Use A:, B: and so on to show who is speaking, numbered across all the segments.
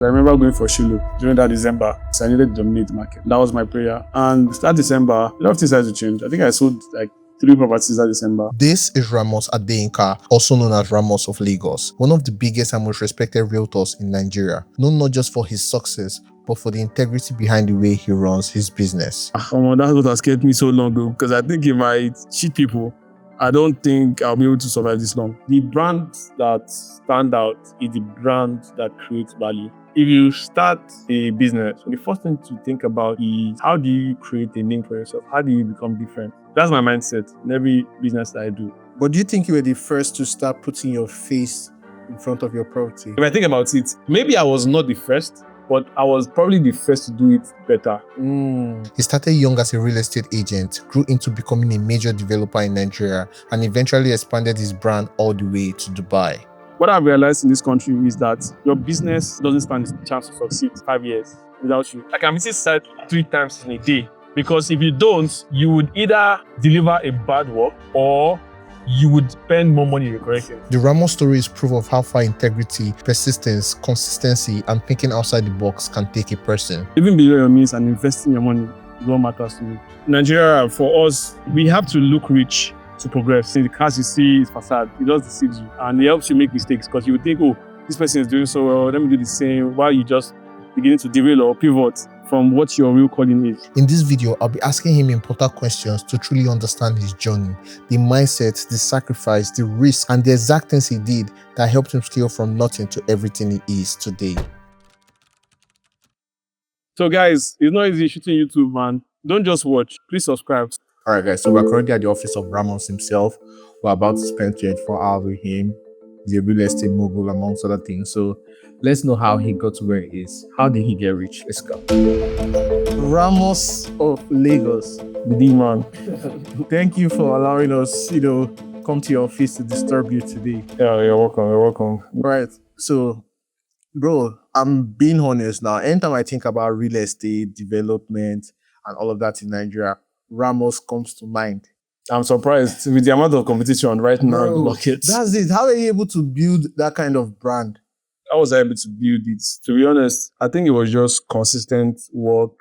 A: I remember going for Shiloh during that December, so I needed to dominate the market. That was my prayer. And that December, a lot of things had to change. I think I sold like 3 properties that December.
B: This is Ramos Adeyinka, also known as Ramos of Lagos, one of the biggest and most respected realtors in Nigeria, known not just for his success, but for the integrity behind the way he runs his business.
A: That's what has kept me so long ago, because I think it might cheat people. I don't think I'll be able to survive this long. The brands that stand out is the brand that creates value. If you start a business, the first thing to think about is how do you create a name for yourself? How do you become different? That's my mindset in every business that I do.
B: But do you think you were the first to start putting your face in front of your property?
A: If I think about it, maybe I was not the first, but I was probably the first to do it better.
B: He started young as a real estate agent, grew into becoming a major developer in Nigeria, and eventually expanded his brand all the way to Dubai.
A: What I've realized in this country is that your business doesn't stand a chance to succeed 5 years without you. I can visit site 3 times in a day, because if you don't, you would either deliver a bad work or you would spend more money correcting.
B: The Ramos story is proof of how far integrity, persistence, consistency, and thinking outside the box can take a person.
A: Even below your means and investing your money is what matters to me. In Nigeria, for us, we have to look rich to progress. In the cars you see is facade, it just deceives you, and it helps you make mistakes, because you would think, oh, this person is doing so well, let me do the same, while you just beginning to derail or pivot from what your real calling is.
B: In this video, I'll be asking him important questions to truly understand his journey, the mindset, the sacrifice, the risk, and the exact things he did that helped him scale from nothing to everything he is today.
A: So guys, it's not easy shooting YouTube, man. Don't just watch, please subscribe.
B: Alright guys, so we're currently at the office of Ramos himself. We're about to spend 24 hours with him. He's a real estate mogul amongst other things. So let's know how he got to where he is. How did he get rich? Let's go. Ramos of Lagos.
A: The D man.
B: Thank you for allowing us, come to your office to disturb you today.
A: Yeah, you're welcome, you're welcome.
B: Right. So, bro, I'm being honest now. Anytime I think about real estate, development, and all of that in Nigeria, Ramos comes to mind.
A: I'm surprised with the amount of competition right now in the market.
B: That's it. How are you able to build that kind of brand?
A: I was able to build it. To be honest, I think it was just consistent work,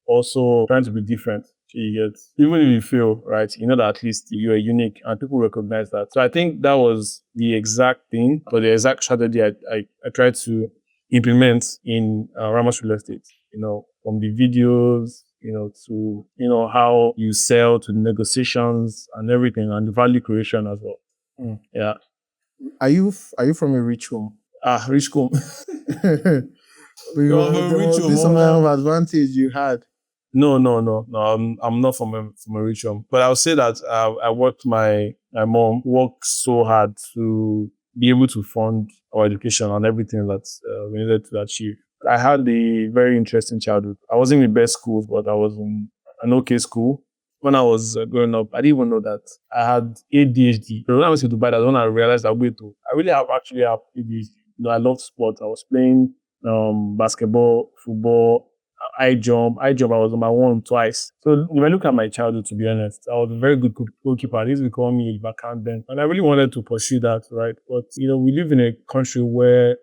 A: also trying to be different. You get, even if you fail, right, you know that at least you are unique and people recognize that. So I think that was the exact thing, but the exact strategy I tried to implement in Ramos Real Estate, from the videos, to, how you sell, to the negotiations and everything, and the value creation as well. Yeah.
B: Are you from a rich home?
A: Rich home.
B: This amount of advantage you had.
A: No. I'm not from a rich home, but I'll say that I worked. My mom worked so hard to be able to fund our education and everything that we needed to achieve. I had a very interesting childhood. I wasn't in the best school, but I was in an okay school. When I was growing up, I didn't even know that I had ADHD. So when I went to Dubai, that's when I realized that I really actually have ADHD. I loved sports. I was playing basketball, football, high jump. I was number 1 twice. So if I look at my childhood, to be honest, I was a very good goalkeeper. They used to call me a backhand then. And I really wanted to pursue that, right? But, we live in a country where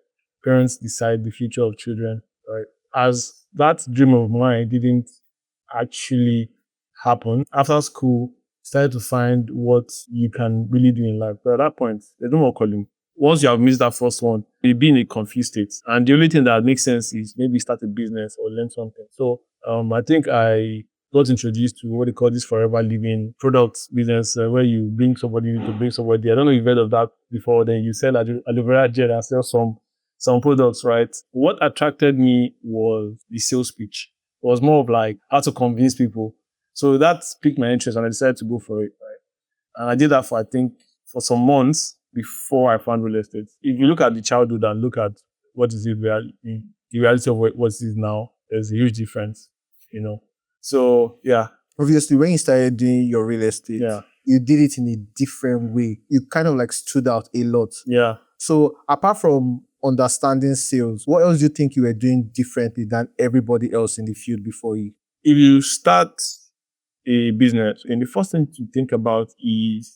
A: parents decide the future of children, right? As that dream of mine didn't actually happen, after school, started to find what you can really do in life. But at that point, there's no more calling. Once you have missed that first one, you'll be in a confused state. And the only thing that makes sense is maybe start a business or learn something. So I think I got introduced to what they call this forever living product business, where you bring somebody to bring somebody. I don't know if you've heard of that before. Then you sell aloe vera gel and sell some products, right? What attracted me was the sales pitch. It was more of like how to convince people. So that piqued my interest and I decided to go for it, right? And I did that for some months before I found real estate. If you look at the childhood and look at what is the reality of what it is now, there's a huge difference, So, yeah.
B: Obviously, when you started doing your real estate, you did it in a different way. You kind of like stood out a lot.
A: Yeah.
B: So apart from understanding sales, what else do you think you were doing differently than everybody else in the field before you?
A: If you start a business, and the first thing to think about is,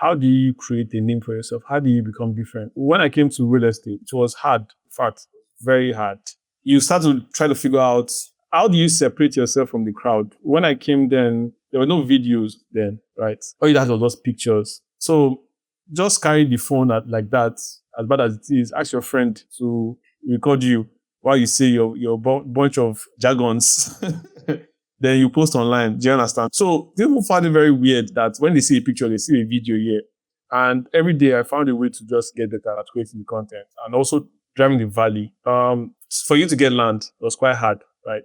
A: how do you create a name for yourself? How do you become different? When I came to real estate, it was hard. In fact, very hard. You start to try to figure out, how do you separate yourself from the crowd? When I came then, there were no videos then, right? All you had was just pictures. So just carry the phone like that, as bad as it is. Ask your friend to record you while you say your bunch of jargons. Then you post online. Do you understand? So people find it very weird that when they see a picture, they see a video here. And every day I found a way to just get better at creating the content and also driving the valley. For you to get land, it was quite hard, right?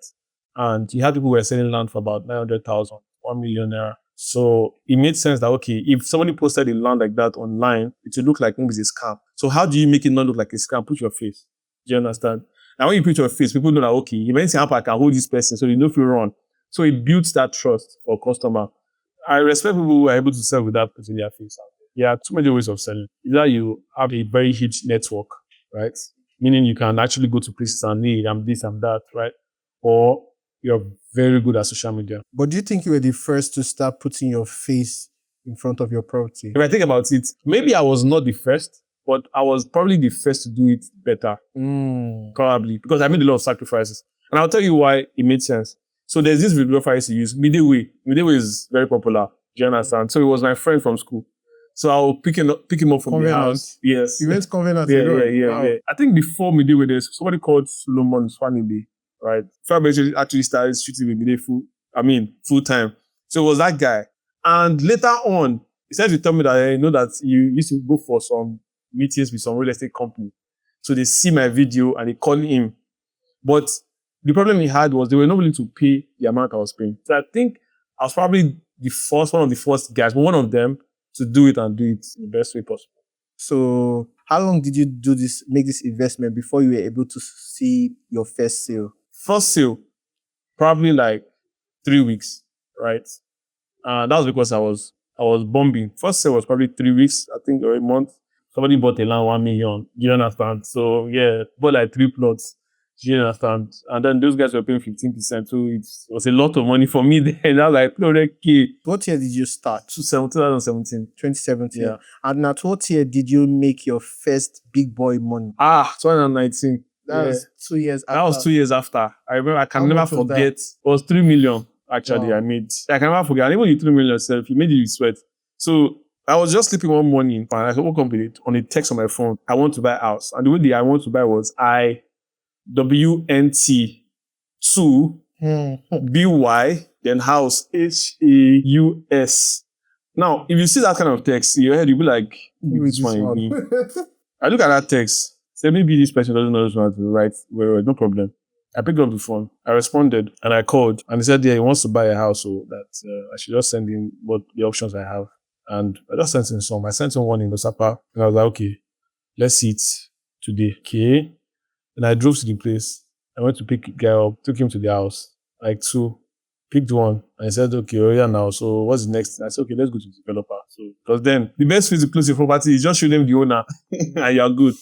A: And you had people who were selling land for about 900,000, 1 million naira. So it made sense that, okay, if somebody posted a land like that online, it would look like maybe it's a scam. So how do you make it not look like a scam? Put your face. Do you understand? Now, when you put your face, people know that, okay, if anything happens, I can hold this person. So you know if you run. So it builds that trust for customer. I respect people who are able to sell without putting their face out. Yeah, too many ways of selling. Either you have a very huge network, right? Meaning you can actually go to places and, hey, I'm this, I'm that, right? Or you're very good at social media.
B: But do you think you were the first to start putting your face in front of your property?
A: If I think about it, maybe I was not the first, but I was probably the first to do it better. Probably. Because I made a lot of sacrifices. And I'll tell you why it made sense. So there's this videographer I used to use, Midway. Midway is very popular. Do you understand? So he was my friend from school. So I'll pick him up from
B: Covenant.
A: the house. Yes.
B: You went Covenant?
A: Yeah.
B: Wow.
A: I think before Midway, there's somebody called Solomon Swanibe, right? Fabrice actually started shooting with Midway full time. So it was that guy. And later on, he said to tell me that, that you used to go for some meetings with some real estate company. So they see my video and they call him. But the problem he had was they were not willing to pay the amount I was paying. So I think I was probably one of the first guys, but one of them to do it and do it in the best way possible.
B: So how long did you make this investment before you were able to see your first sale?
A: First sale, probably like 3 weeks, right? That was because I was bombing. First sale was probably 3 weeks, I think, or a month. Somebody bought a land 1 million. You understand? So yeah, bought like 3 plots. You understand? And then those guys were paying 15%. So it was a lot of money for me then. I was like 300K.
B: What year did you start?
A: 2017.
B: 2017.
A: Yeah.
B: And at what year did you make your first big boy money?
A: 2019.
B: That was 2 years after.
A: That was 2 years after. I remember, I can
B: How
A: never
B: much was
A: forget.
B: that?
A: It was 3 million, actually,
B: Wow.
A: I made. I can never forget. And even the 3 million itself, he made it with sweat. So I was just sleeping one morning, and I woke up with it on a text on my phone. I want to buy a house. And the way I want to buy was IWNT2 BY, then house HAUS. Now, if you see that kind of text in your head, you'll be like, this one again. I look at that text, say maybe this person doesn't know how to write. Well, no problem. I picked up the phone, I responded, and I called, and he said, yeah, he wants to buy a house, so that I should just send him what the options I have. And I just sent him some. I sent him one in Osapa, and I was like, okay, let's see it today. Okay. And I drove to the place. I went to pick the guy up, took him to the house, like 2, picked one, and he said, okay, oh yeah, now, so what's the next? I said, okay, let's go to the developer. So, because then the best way to close your property is just show them the owner, and you're good.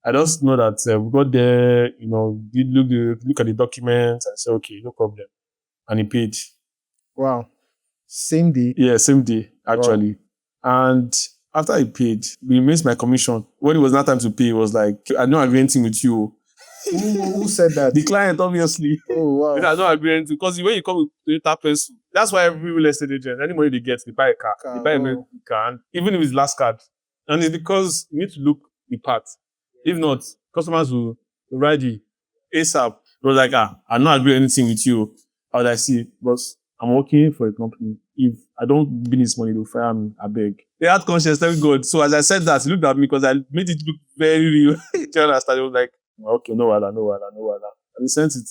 A: I just know that we got there, look at the documents, and say, okay, no problem. And he paid.
B: Wow. Same day?
A: Yeah, same day, actually. Wow. And after he paid, we missed my commission. When it was not time to pay, it was like, I don't agree anything with you.
B: Who said that?
A: The client, obviously.
B: Oh, wow.
A: I don't agree anything. Because when you come with Toyota person, that's why every real estate agent, any money they get, they buy a car. They buy a car. And even if it's last card. And it's because you need to look the part. If not, customers will ride you ASAP. It was like, I'm not agree anything with you. How would I see it? Boss, I'm working for a company. If I don't bring this money, they'll fire me. I beg. They had conscience, thank God. So as I said that, he looked at me because I made it look very real. Do you understand? It was like, okay, no wala. And he sent it.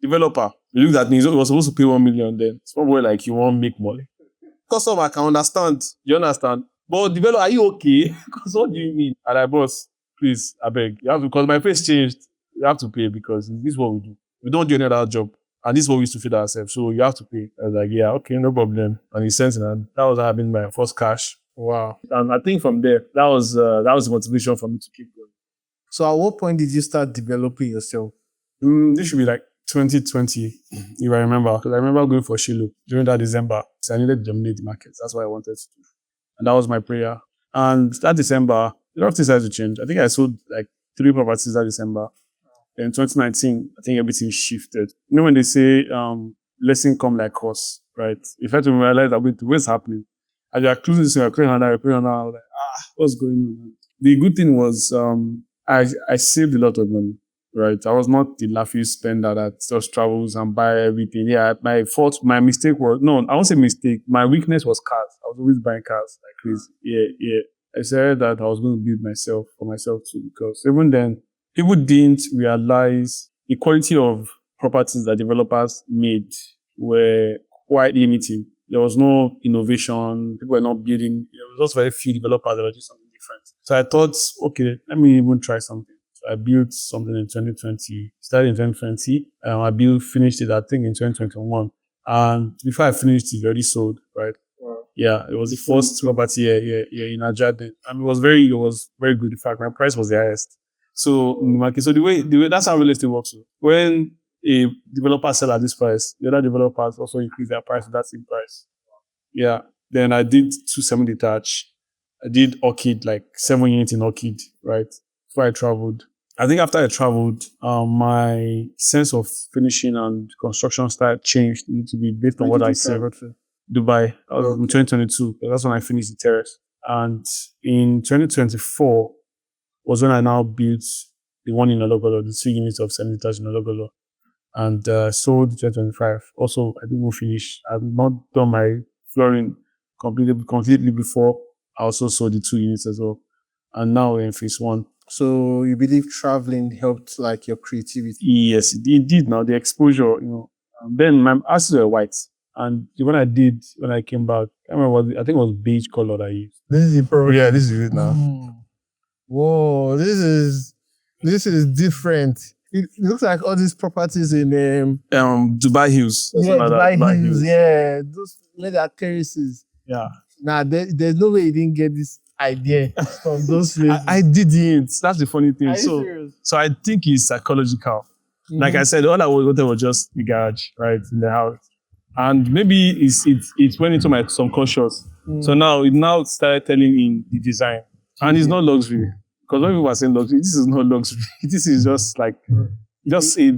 A: Developer, he looked at me. He was supposed to pay 1 million then. Somewhere like, you won't make money. Customer can understand. You understand? But developer, are you okay? Because what do you mean? And I, boss, please, I beg. You have to, because my face changed. You have to pay because this is what we do. We don't do any other job. And this is what we used to feed ourselves. So you have to pay. I was like, yeah, okay, no problem. And he sent it, and that was how I made my first cash.
B: Wow.
A: And I think from there, that was the motivation for me to keep going.
B: So at what point did you start developing yourself?
A: This should be like 2020, if I remember. Because I remember going for Shiloh during that December. So I needed to dominate the markets. That's what I wanted to do. And that was my prayer. And that December, a lot of things had to change. I think I sold like 3 properties that December. Then 2019, I think everything shifted. You know when they say lesson come like course, right? If I had to realize that what's happening, as you're closing this, you're closing another, I was like, what's going on? The good thing was I saved a lot of money, right? I was not the lavish spender that just travels and buy everything. Yeah, my mistake was, no, I won't say mistake. My weakness was cars. I was always buying cars like crazy. Yeah, yeah. I said that I was going to build myself for myself too, because even then, people didn't realize the quality of properties that developers made were quite limited. There was no innovation. People were not building. There was just very few developers that were doing something different. So I thought, okay, let me even try something. So I built something in 2020, started in 2020. Finished it, I think, in 2021. And before I finished, it already sold, right? Yeah, it was the first property in Ajah. And it was very good. In fact, my price was the highest. So in the market, so the way that's how real estate works. When a developer sell at this price, the other developers also increase their price to that same price. Yeah. Then I did 270 detached. I did Orchid, like 7 units in Orchid, right? Before I traveled. I think after I traveled, my sense of finishing and construction style changed. It need to be based on what I see. Dubai. That was in 2022. That's when I finished the terrace. And in 2024 was when I now built the one in Ologolo, the 2 units of 70 detached in Ologolo, and sold 2025. Also, I didn't finish. I've not done my flooring completely before. I also sold the 2 units as well. And now we're in phase one.
B: So you believe traveling helped like your creativity?
A: Yes, it did now. The exposure, then my asses were white. And the one I did when I came back, I remember I think it was beige color that I used.
B: This is the problem.
A: Yeah, this is it now.
B: Whoa, this is different. It looks like all these properties in
A: Dubai Hills.
B: Dubai Hills, yeah, those where there are terraces.
A: Yeah.
B: Nah, there's no way you didn't get this idea from those places.
A: I didn't. That's the funny thing.
B: Are you serious?
A: So I think it's psychological. Like I said, all I wanted was just the garage, right, in the house. And maybe it went into my subconscious. So now it now started telling in the design. And it's not luxury. Because when people are saying luxury, this is not luxury. This is just like a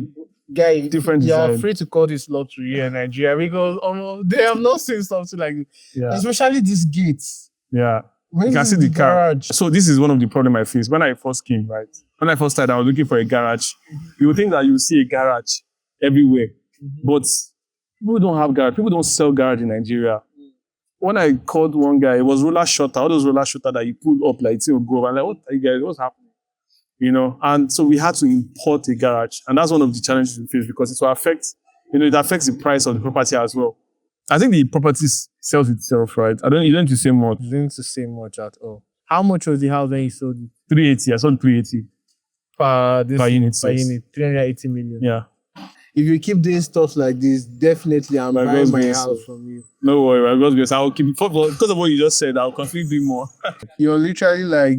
B: guy,
A: different
B: you're
A: design.
B: afraid to call this luxury here in Nigeria because they have not seen something like this.
A: Yeah.
B: Especially these gates.
A: Yeah.
B: When
A: You can see the garage. So this is one of the problems I faced when I first came, right? When I first started, I was looking for a garage. You would think that you see a garage everywhere. But people don't have garage. People don't sell garage in Nigeria. When I called one guy, it was roller shutter, all those roller shutter that you pull up like it will go. I'm like, what are you guys? What's happening? And so we had to import a garage. And that's one of the challenges we face because it will affect, it affects the price of the property as well. I think the property sells itself, right? You don't need to say much.
B: You don't need to say much at all. How much was the house when you sold it?
A: 380. I sold 380.
B: Per unit.
A: Per unit.
B: 380 million.
A: Yeah.
B: If you keep doing stuff like this, definitely I'm buying my house from you.
A: No worry, I'm just I'll keep it. Because of what you just said, I'll continue doing more.
B: You're literally like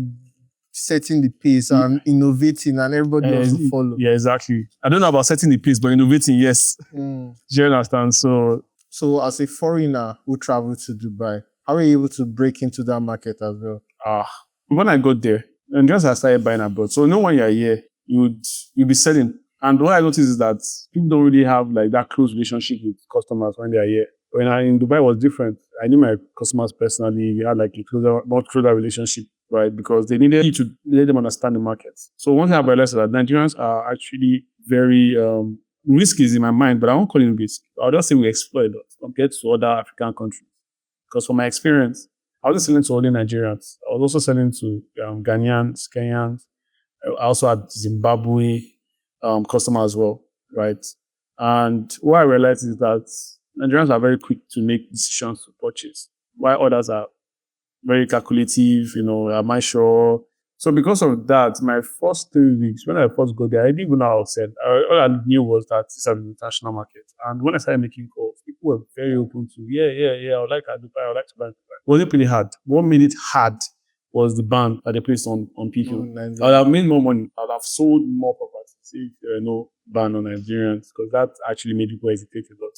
B: setting the pace and innovating, and everybody wants to follow.
A: Yeah, exactly. I don't know about setting the pace, but innovating, yes. Do you understand?
B: So as a foreigner who traveled to Dubai, how were you able to break into that market as well?
A: When I got there, and just I started buying abroad. So when you're here, you'll be selling. And what I noticed is that people don't really have like that close relationship with customers when they are here. When in Dubai, it was different. I knew my customers personally. We had like a much closer relationship, right? Because they needed you to let them understand the market. So one thing I realized is that Nigerians are actually very risk is in my mind, but I won't call it risk. I'll just say we exploit a lot compared to other African countries. Because from my experience, I wasn't selling to only Nigerians. I was also selling to Ghanaians, Kenyans. I also had Zimbabwe customer as well, right? And what I realized is that Nigerians are very quick to make decisions to purchase, while others are very calculative, am I sure? So because of that, my first 3 weeks, when I first got there, I didn't even know how to sell. All I knew was that it's an international market. And when I started making calls, people were very open to, I would like Dubai, I would like to buy Dubai. It wasn't pretty hard. What made it hard was the ban that they placed on people. I would have made more money. I would have sold more properties if there were no ban on Nigerians, because that actually made people hesitate a lot.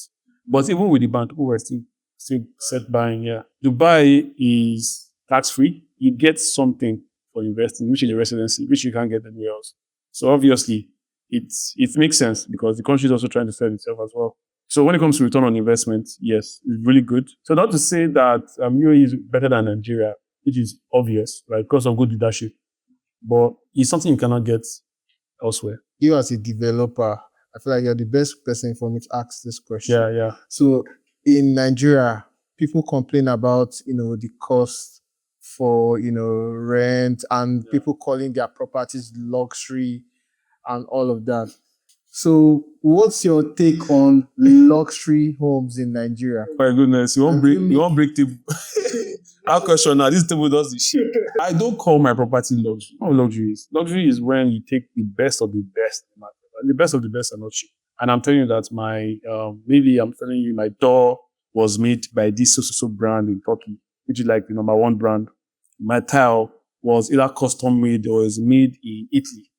A: But even with the ban, people were still set buying. Yeah, Dubai is tax-free. You get something for investing, which is the residency, which you can't get anywhere else. So obviously, it makes sense because the country is also trying to sell itself as well. So when it comes to return on investment, yes, it's really good. So not to say that UAE is better than Nigeria, which is obvious, right, because of good leadership, but it's something you cannot get elsewhere.
B: You as a developer, I feel like you're the best person for me to ask this question.
A: Yeah.
B: So in Nigeria, people complain about, the cost for, rent and people calling their properties luxury and all of that. So what's your take on luxury homes in Nigeria?
A: My goodness, you won't break table. Our question now, this table does the shit. I don't call my property luxury. What luxury is? Luxury is when you take the best of the best. The best of the best are not cheap. And I'm telling you that my door was made by this so brand in Turkey, which is like the number one brand. My tile was either custom made or is made in Italy.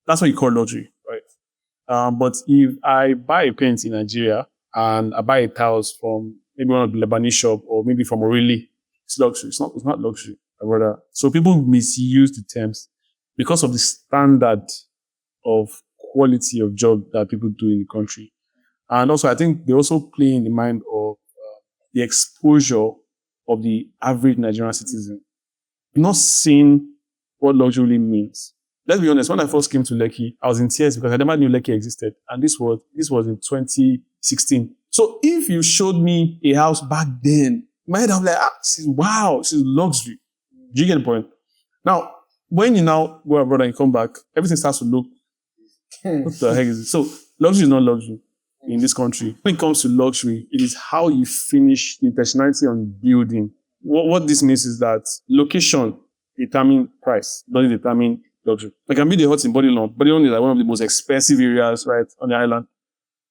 A: That's what you call luxury, right? But if I buy a paint in Nigeria and I buy a tiles from maybe one of the Lebanese shop or maybe from O'Reilly, it's luxury. It's not luxury, rather. So people misuse the terms because of the standard of quality of job that people do in the country. And also, I think they also play in the mind of the exposure of the average Nigerian citizen. Not seeing what luxury really means. Let's be honest, when I first came to Lekki, I was in tears because I never knew Lekki existed. And this was in 2016. So if you showed me a house back then, in my head, I'm like, this is luxury. Do you get the point? Now, when you now go abroad and you come back, everything starts to look, what the heck is it? So luxury is not luxury in this country. When it comes to luxury, it is how you finish the intentionality on building. What this means is that location determines price, doesn't determine luxury. I can build a hut in Bodilon. Bodilon is like one of the most expensive areas, right, on the island.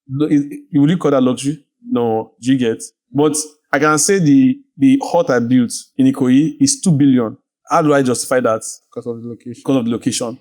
A: You will call that luxury? No, do you get? But I can say the hut I built in Ikoyi is 2 billion. How do I justify that?
B: Because of the location.
A: Because of the location.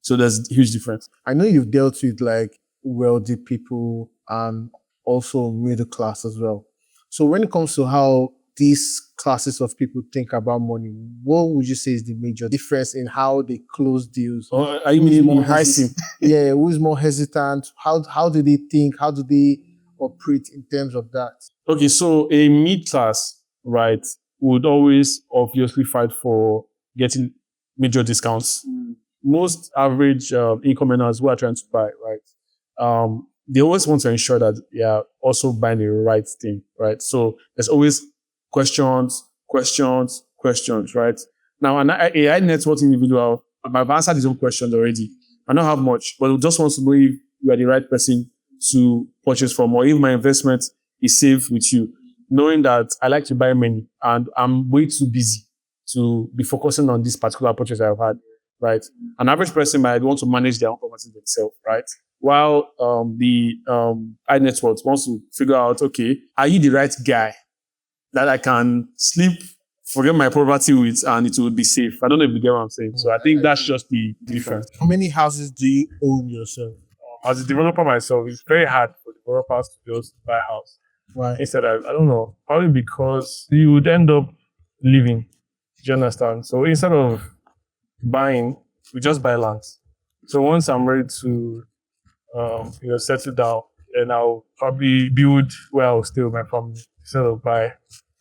A: So there's a huge difference.
B: I know you've dealt with like wealthy people and also middle class as well. So when it comes to how these classes of people think about money, what would you say is the major difference in how they close deals?
A: Are you meaning pricing?
B: Yeah, who is more hesitant? How do they think? How do they operate in terms of that?
A: Okay, so a mid-class, right, would always obviously fight for getting major discounts. Most average income earners who are trying to buy, right, they always want to ensure that they are also buying the right thing, right? So there's always questions, right? Now, an AI net worth individual, I've answered his own questions already. I don't have much, but just wants to know if you are the right person to purchase from, or if my investment is safe with you. Knowing that I like to buy many and I'm way too busy to be focusing on this particular purchase I've had, right? An average person might want to manage their own property themselves, right? While the high net worth wants to figure out, okay, are you the right guy that I can sleep, forget my property with, and it will be safe? I don't know if you get what I'm saying. So I think that's just the difference.
B: How many houses do you own yourself?
A: As a developer myself, it's very hard for developers to just buy a house.
B: Why?
A: Instead, I don't know, probably because you would end up living. Do you understand? So instead of buying, we just buy land. So once I'm ready to, settle down, then I'll probably build where I'll stay with my family instead of buy.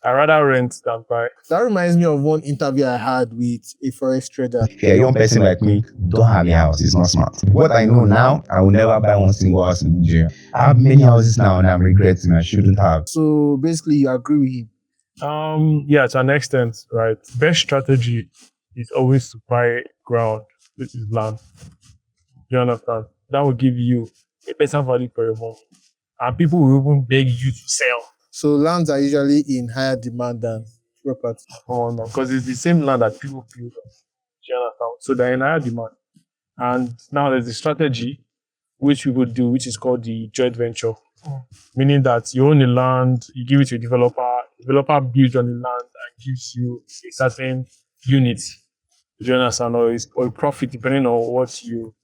A: I rather rent than buy.
B: That reminds me of one interview I had with a forex trader.
C: If you're a young person like me, don't have a house. It's not smart. What I know now, I will never buy one single house in Nigeria. I have many houses now and I'm regretting I shouldn't have.
B: So basically, you agree with him?
A: Yeah, to an extent, right? Best strategy is always to buy ground, which is land. Do you understand? That will give you a better value for your money. And people will even beg you to sell.
B: So lands are usually in higher demand than property.
A: Oh no, because it's the same land that people build on. Do you understand? So they're in higher demand. And now there's a strategy which we would do, which is called the joint venture. Meaning that you own the land, you give it to a developer builds on the land and gives you a certain unit. Do you understand? Or a profit depending on what you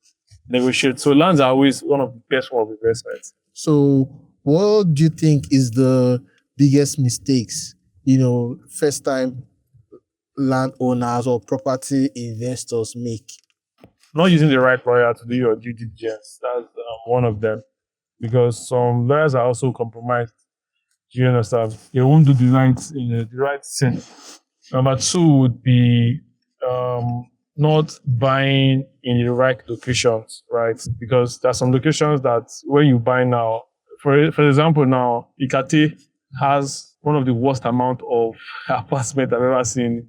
A: negotiate. So lands are always one of the best forms of investment.
B: So what do you think is the biggest mistakes, first time landowners or property investors make?
A: not using the right lawyer to do your due diligence. That's one of them, because some lawyers are also compromised. Do you understand? They won't do the right thing. Number two would be not buying in the right locations, right? Because there are some locations that when you buy now, for example, now Ikate has one of the worst amount of apartment I've ever seen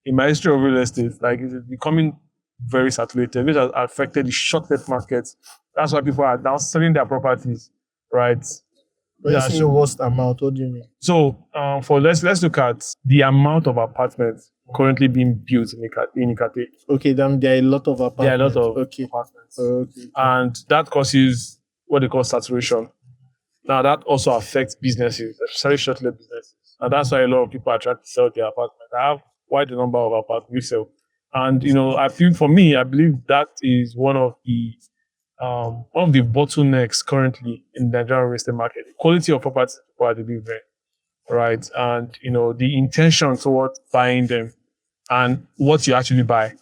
A: in my history of real estate. Like it's becoming very saturated, which has affected the short-term market. That's why people are now selling their properties, right?
D: When you say worst amount, what do you mean?
A: So for let's look at the amount of apartments currently being built in Ikate.
D: Okay, then there are a lot of apartments.
A: There are a lot of
D: okay.
A: apartments.
D: Okay.
A: And that causes what they call saturation. Now that also affects businesses, especially short-lived businesses. And that's why a lot of people are trying to sell their apartments. I have quite a number of apartments we sell. And I feel for me, I believe that is one of the bottlenecks currently in the Nigerian real estate market. The quality of property to be very right, and the intention towards buying them and what you actually buy.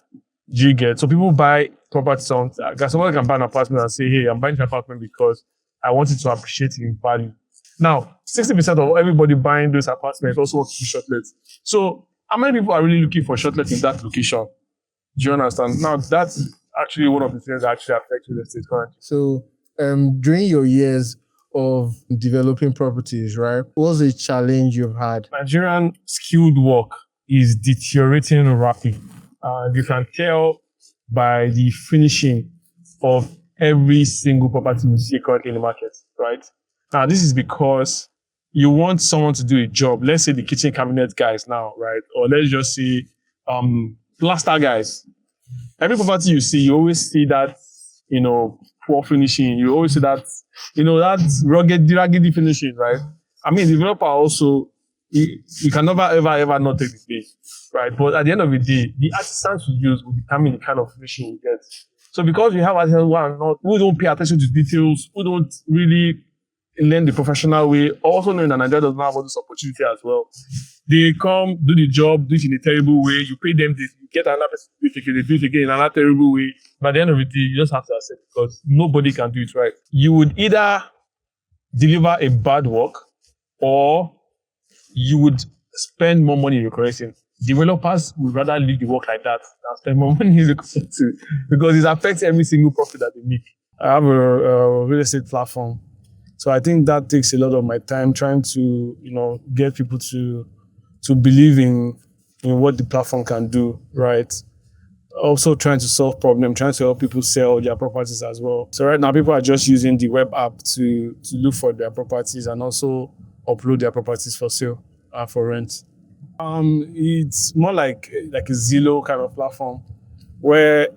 A: Do you get? So people buy property. Someone can buy an apartment and say, "Hey, I'm buying an apartment because I want it to appreciate in value." Now, 60% of everybody buying those apartments also want to do shortlets. So, how many people are really looking for shortlets in that location? Do you understand? Now, that's actually one of the things that actually affects real estate currently.
D: So, during your years of developing properties, right, what was a challenge you've had?
A: Nigerian skilled work is deteriorating rapidly. You can tell by the finishing of every single property you see currently in the market, right? Now, this is because you want someone to do a job. Let's say the kitchen cabinet guys now, right? Or let's just say plaster guys. Every property you see, you always see that, poor finishing. You always see that, that raggedy finishing, right? I mean, the developer also, you can never, ever not take the pay, right? But at the end of the day, the artisans you use will determine the kind of finishing you get. So because we have artisans who don't pay attention to details, who don't really learn the professional way, also knowing that Nigeria doesn't have all this opportunity as well. They come, do the job, do it in a terrible way. You pay them this, you get another person to do it again, they do it again in another terrible way. But at the end of the day, you just have to accept it because nobody can do it right. You would either deliver a bad work or you would spend more money in recorrecting. Developers would rather leave the work like that than spend more money in recorrecting because it affects every single profit that they make. I have a real estate platform. So I think that takes a lot of my time trying to, get people to believe in what the platform can do, right? Also trying to solve problems, trying to help people sell their properties as well. So right now people are just using the web app to look for their properties and also upload their properties for sale, for rent. It's more like a Zillow kind of platform where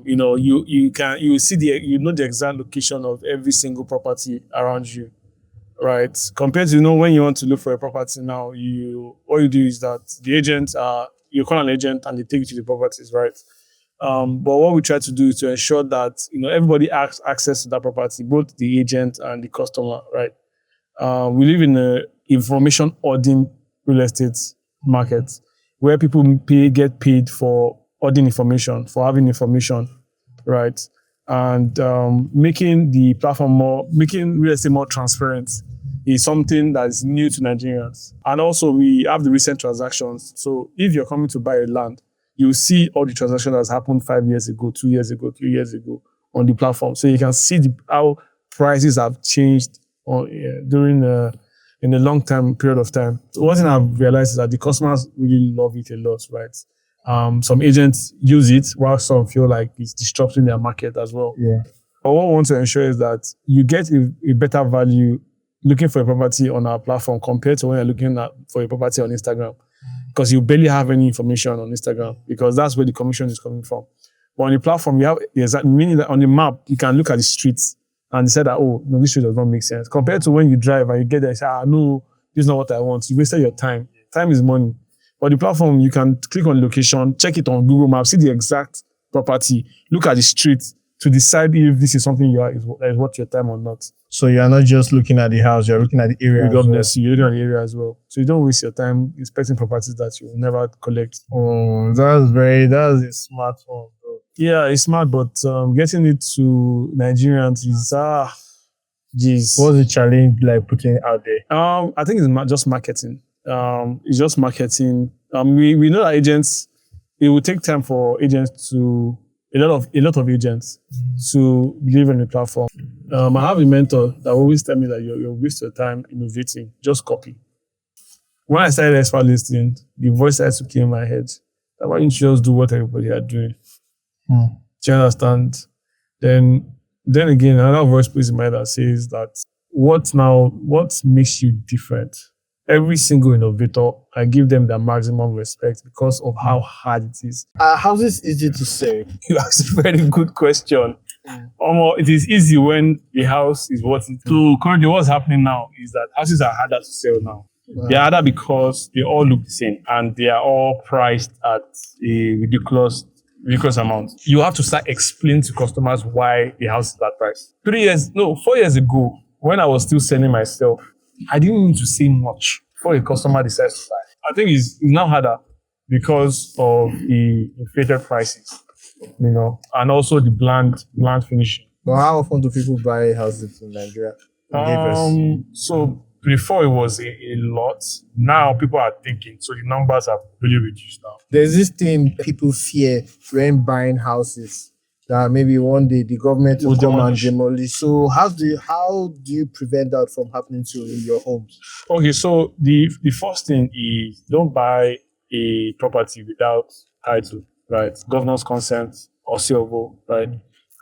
A: you see the exact location of every single property around you, right? Compared to when you want to look for a property now, all you do is that the agent you call an agent and they take you to the properties, right? But what we try to do is to ensure that everybody has access to that property, both the agent and the customer, right? We live in a information hoarding real estate market where people get paid for hoarding information, for having information, right? And making the platform making real estate more transparent is something that is new to Nigerians. And also we have the recent transactions. So if you're coming to buy a land, you see all the transactions that has happened 5 years ago, 2 years ago, 3 years ago on the platform. So you can see how prices have changed in a long time period of time. So one thing I've realized is that the customers really love it a lot, right? Some agents use it while some feel like it's disrupting their market as well.
D: Yeah.
A: But what we want to ensure is that you get a better value looking for a property on our platform compared to when you're looking for a property on Instagram. Because you barely have any information on Instagram because that's where the commission is coming from. But on the platform, you have the exact meaning that on the map, you can look at the streets and say that, this street does not make sense. Compared to when you drive and you get there and say, no, this is not what I want. You wasted your time. Time is money. But the platform, you can click on location, check it on Google Maps, see the exact property, look at the street to decide if this is something is worth your time or not.
D: So you are not just looking at the house, you're looking at the area.
A: You're looking at the area as well. So you don't waste your time inspecting properties that you will never collect.
D: Oh, that's a smart one, bro.
A: Yeah, it's smart, but getting it to Nigerians is geez.
D: What's the challenge like putting it out there?
A: I think it's just marketing. It's just marketing. We know that agents. It will take time for agents to a lot of agents to believe in the platform. I have a mentor that always tell me that you waste your time innovating. Just copy. When I started expert listing, the voice started to came in my head. That why don't you just do what everybody are doing? Do you understand? Then again, another voice plays in my head that says that what makes you different? Every single innovator, I give them the maximum respect because of how hard it is.
D: How's this easy to say?
A: You asked a very good question. It is easy when the house is what it is. So currently what's happening now is that houses are harder to sell now.
D: Wow.
A: They're harder because they all look the same and they are all priced at a ridiculous amount. You have to start explaining to customers why the house is that price. 4 years ago, when I was still selling myself, I didn't need to say much before a customer decides to buy. I think it's now harder because of the inflated prices, and also the bland finishing.
D: But how often do people buy houses in Nigeria?
A: So before it was a lot. Now people are thinking, so the numbers have really reduced now.
D: There's this thing people fear when buying houses, that maybe one day the government will come and demolish. So how do you prevent that from happening to your homes?
A: Okay, so the first thing is don't buy a property without title, right? Governor's consent or COO, right?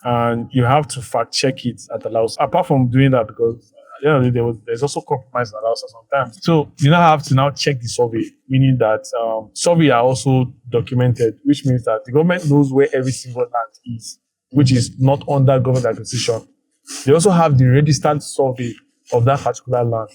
A: And you have to fact check it at the house. Apart from doing that, because at the end of the day, there's also compromise at the house sometimes. So you now have to check the survey, meaning that survey are also documented, which means that the government knows where every single land is, which is not under government acquisition. They also have the registered survey of that particular land.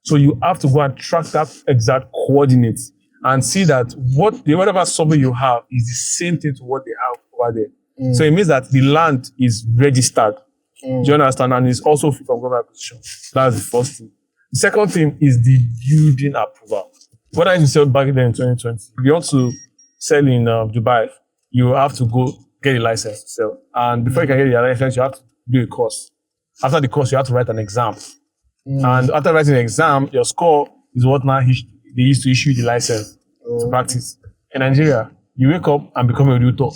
A: So you have to go and track that exact coordinates and see that whatever survey you have is the same thing to what they have over there. So it means that the land is registered. Do you understand? And it's also free from government acquisition. That's the first thing. The second thing is the building approval. What I sell back then in 2020, if you want to sell in Dubai, you have to go get a license to sell. And before you can get your license, you have to do a course. After the course, you have to write an exam. And after writing the exam, your score is what now they used to issue the license to practice. In Nigeria, you wake up and become a realtor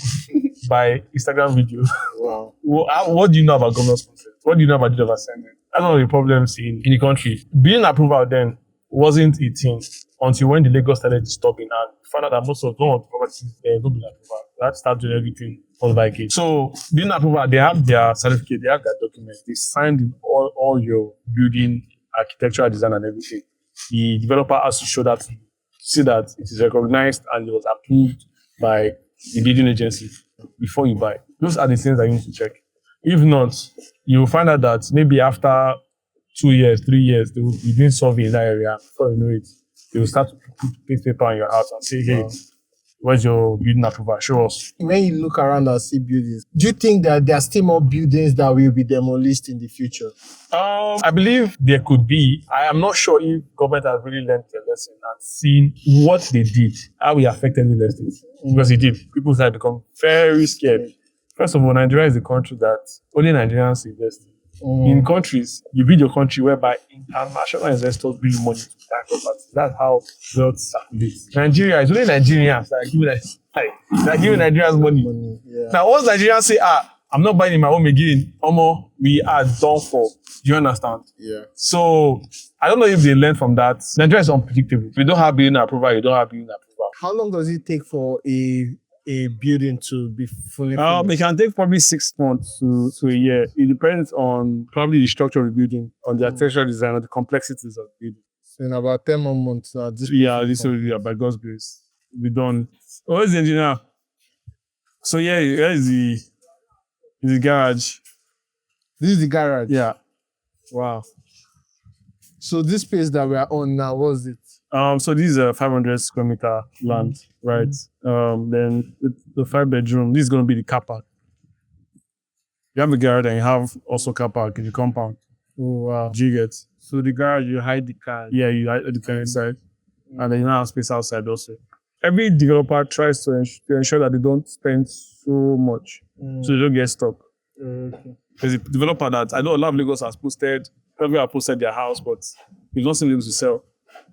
A: by Instagram video.
D: Wow.
A: What do you know about governor's consent? What do you know about deed of assignment? That's one of the problems in the country. Being approval then wasn't a thing until when the Lagos started disturbing and found out that most of the properties don't be approval. They had to start doing everything all by again. So being approval, they have their certificate, they have their documents, they signed in all your building, architectural design and everything. The developer has to show that to you, see that it is recognized and it was approved by the building agency before you buy. Those are the things that you need to check. If not, you will find out that maybe after 2 years, 3 years, they will be doing survey in that area. Before you know it, they will start to put paper on your house and say, hey, where's your building approval? Show us.
D: When you look around and see buildings, do you think that there are still more buildings that will be demolished in the future?
A: I believe there could be. I am not sure if government has really learned their lesson and seen what they did, how it affected real estate. Because it did. People started to become very scared. First of all, Nigeria is a country that only Nigerians invest in. In countries, you build your country whereby international investors bring money to that property. That's how wealth circulates. Nigeria is only Nigerians that are giving Nigerians money.
D: Yeah.
A: Now, once Nigerians say, I'm not buying in my home again, we are done for. Do you understand?
D: Yeah.
A: So, I don't know if they learned from that. Nigeria is unpredictable. If you don't have building approval, you don't have building approval.
D: How long does it take for a building to be fully finished?
A: It can take probably 6 months to a year. It depends on probably the structure of the building, on the architectural design, on the complexities of the building.
D: So in about 10 more months,
A: this will be by God's grace. We'll be done. Where's the engineer? So yeah, here is the garage.
D: This is the garage?
A: Yeah.
D: Wow. So this space that we are on now, what's it?
A: So this is a 500 square meter land, right? Then the 5-bedroom, this is going to be the car park. You have a garage and you have also car park in the compound.
D: Oh, wow.
A: Do you get?
D: So the garage, you hide the car.
A: Yeah, you hide the car inside. And then you now have space outside also. every developer tries to ensure that they don't spend so much, so they don't get stuck.
D: Okay.
A: There's a developer that I know a lot of Lagos has posted, everyone have posted their house, but it's not something able to sell.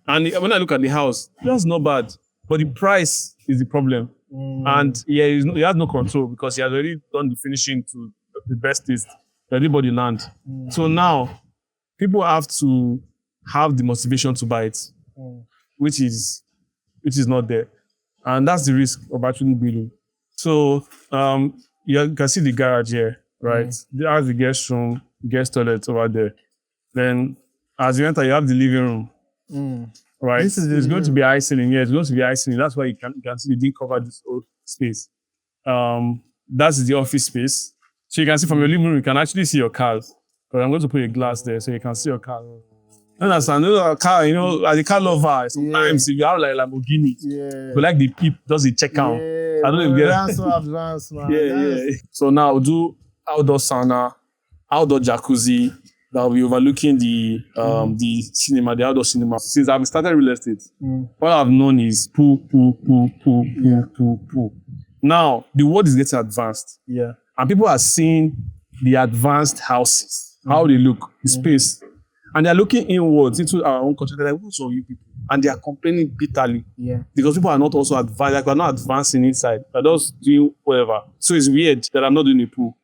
A: And when I look at the house, that's not bad, but the price is the problem. And he has no control because he has already done the finishing to the best taste. Everybody land. So now people have to have the motivation to buy it, which is not there. And that's the risk of actually building. So you can see the garage here, right? There's the guest room, guest toilet over there. Then as you enter, you have the living room. Right? It's going to be high ceiling. Yeah, it's going to be high ceiling. That's why you can see they didn't cover this whole space. That's the office space. So you can see from your living room, you can actually see your cars. But I'm going to put a glass there so you can see your car. Understand? A car, as a car lover, sometimes if you have like Lamborghini, but like the peep does the check out. I don't know if you get
D: That's so advanced, man.
A: yeah. So now we'll do outdoor sauna, outdoor jacuzzi. That will be overlooking the cinema, the outdoor cinema. Since I've started real estate, what I've known is pool. Now the world is getting advanced.
D: Yeah.
A: And people are seeing the advanced houses, how they look, the space. And they're looking inwards into our own country. They're like, what's all you people? And they are complaining bitterly.
D: Yeah.
A: Because people are not also advanced, like we're not advancing inside. They're just doing whatever. So it's weird that I'm not doing a pool.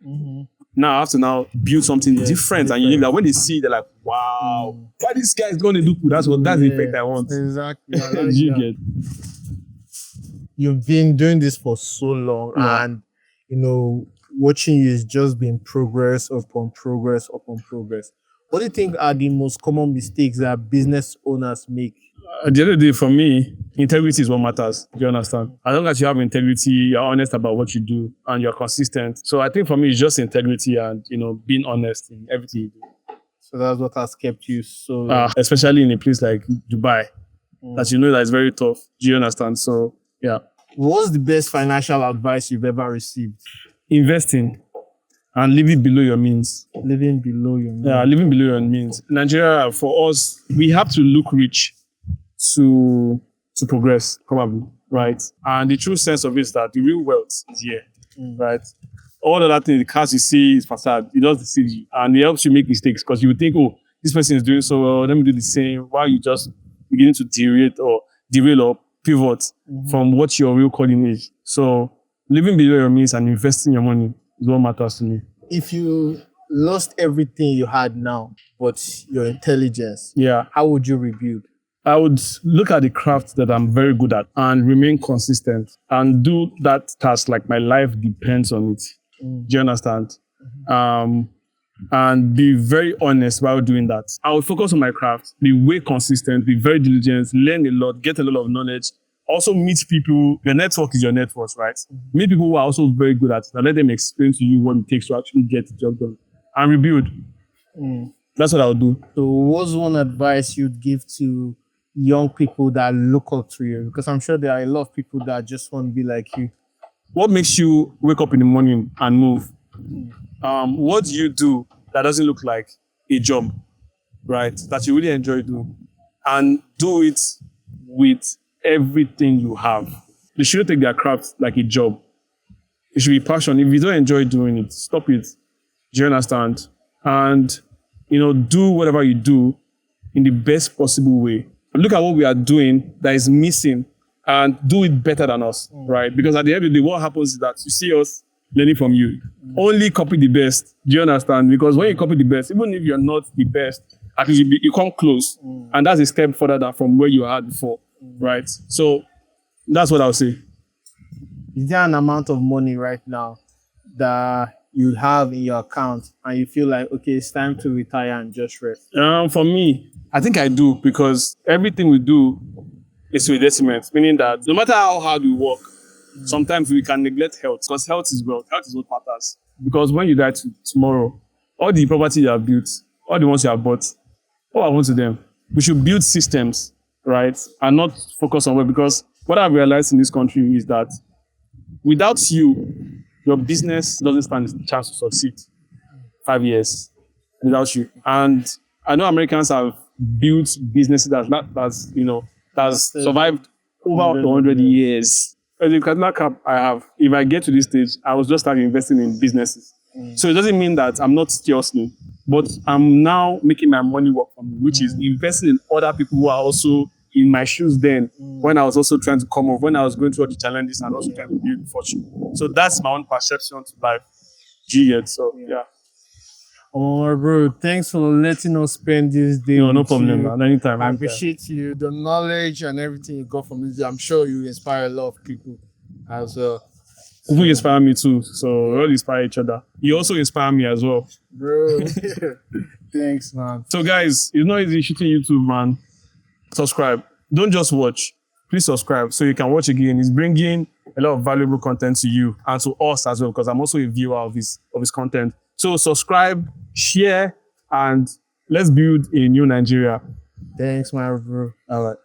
A: Now I have to now build something different. And you need that when they see, they're like, wow, why this guy is going to do pool? That's the effect I want.
D: Exactly. I like
A: You
D: that.
A: get.
D: You've been doing this for so long, and watching you is just been progress upon progress upon progress. What do you think are the most common mistakes that business owners make?
A: At the end of the day, for me, integrity is what matters. Do you understand? As long as you have integrity, you're honest about what you do, and you're consistent. So I think for me, it's just integrity and being honest in everything you do.
D: So that's what has kept you so.
A: Especially in a place like Dubai, that that is very tough. Do you understand? So yeah.
D: What's the best financial advice you've ever received?
A: Investing and living below your means.
D: Living below your means.
A: Yeah, living below your means. Nigeria, for us, we have to look rich to progress, probably, right? And the true sense of it is that the real wealth is here, right? All of that thing, the cars you see is facade. It does deceive you. And it helps you make mistakes because you would think, oh, this person is doing so well, let me do the same, while you just beginning to derail or pivot from what your real calling is. So living below your means and investing your money is what matters to me.
D: If you lost everything you had now, but your intelligence, how would you rebuild?
A: I would look at the craft that I'm very good at and remain consistent and do that task like my life depends on it. Do you understand? And be very honest while doing that. I would focus on my craft, be way consistent, be very diligent, learn a lot, get a lot of knowledge. Also meet people. Your network is your network, right? Meet people who are also very good at it and let them explain to you what it takes to actually get the job done and rebuild. That's what I would do.
D: So what's one advice you'd give to young people that look up to you? Because I'm sure there are a lot of people that just want to be like you.
A: What makes you wake up in the morning and move? What do you do that doesn't look like a job, right? That you really enjoy doing, and do it with everything you have. They shouldn't take their craft like a job. It should be passion. If you don't enjoy doing it, stop it. Do you understand? And do whatever you do in the best possible way. Look at what we are doing that is missing and do it better than us, right? Because at the end of the day, what happens is that you see us learning from you. Only copy the best. Do you understand? Because when you copy the best, even if you're not the best, at least you come close. And that's a step further than from where you are before, right? So that's what I'll say.
D: Is there an amount of money right now that you have in your account and you feel like, okay, it's time to retire and just rest?
A: For me, I think I do, because everything we do is to a detriment, meaning that no matter how hard we work, sometimes we can neglect health, because health is wealth. Health is what matters. Because when you die tomorrow, all the property you have built, all the ones you have bought, what happens to them? We should build systems, right? And not focus on wealth, because what I've realized in this country is that without you, your business doesn't stand a chance to succeed 5 years without you. And I know Americans have built businesses that's survived over 100 years. As a cardinal cap I have, if I get to this stage, I was just starting investing in businesses. So it doesn't mean that I'm not still hustling, but I'm now making my money work for me, which is investing in other people who are also in my shoes then, when I was also trying to come up, when I was going through all the challenges and also trying to build fortune. So that's my own perception to life. So yeah.
D: Oh, bro, thanks for letting us spend this day.
A: No
D: with
A: problem,
D: you.
A: man. Anytime.
D: I appreciate you, the knowledge and everything you got from this. I'm sure you inspire a lot of people as well.
A: People inspire me too, so we all inspire each other. You also inspire me as well.
D: Bro, thanks, man.
A: So guys, it's not easy shooting YouTube, man. Subscribe. Don't just watch. Please subscribe so you can watch again. It's bringing a lot of valuable content to you and to us as well, because I'm also a viewer of his content. So subscribe, share, and let's build a new Nigeria.
D: Thanks, my bro.
A: All right.